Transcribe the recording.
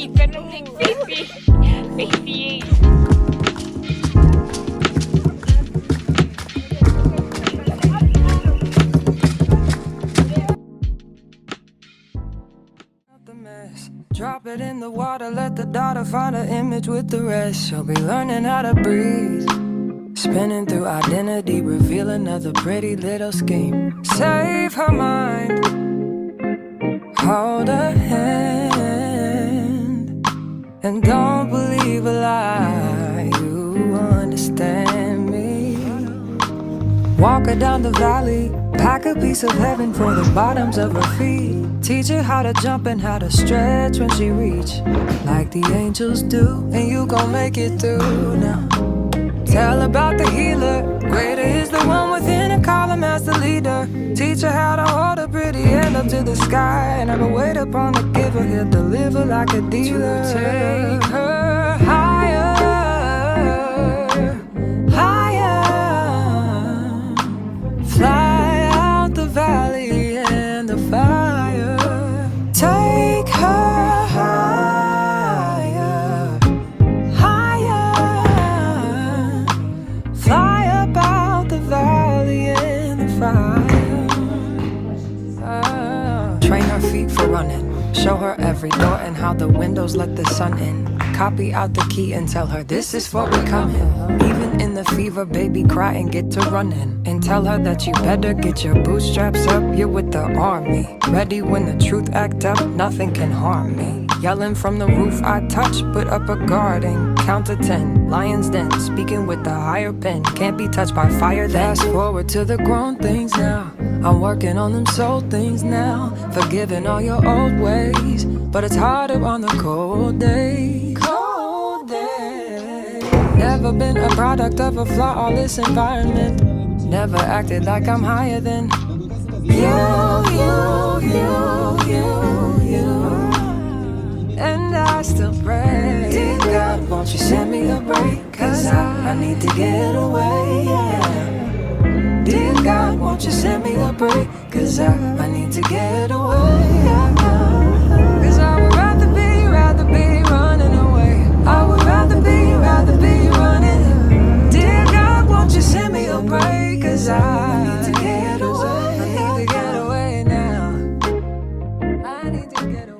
Baby, ganun din, baby. Baby. Drop it in the water, let the daughter find her image with the rest. She'll be learning how to breathe, spinning through identity, reveal another pretty little scheme. Save her mind, hold her hand, and don't believe a lie. You understand me. Walk her down the valley, pack a piece of heaven for the bottoms of her feet. Teach her how to jump and how to stretch when she reach, like the angels do, and you gon' make it through now. Tell about the healer, greater is the one within her, call him as the leader. Teach her how to hold a pretty hand up to the sky, and never wait upon the giver, he'll deliver like a dealer. Take her higher, higher, fly out the valley and the fire. Take her higher, higher, fly up out the valley and the fire. Train her feet for running, show her every door and how the windows let the sun in. Copy out the key and tell her this is for becoming. Even in the fever, baby, cry and get to running. And tell her that you better get your bootstraps up. You're with the army, ready when the truth act up. Nothing can harm me. Yelling from the roof I touch, put up a guard and count to 10. Lion's den, speaking with the higher pen. Can't be touched by fire then. Fast forward to the grown things now. I'm working on them soul things now. Forgiving all your old ways, but it's harder on the cold days. Cold days. Never been a product of a flawless environment. Never acted like I'm higher than you. And I still pray, dear God, won't you send me a break? Cause I need to get away, yeah. Dear God, won't you send me a break? Cause I need to get away, yeah. Cause I would rather be running away. I would rather be running. Dear God, won't you send me a break? Cause I need to get away. I need to get away now. I need to get away.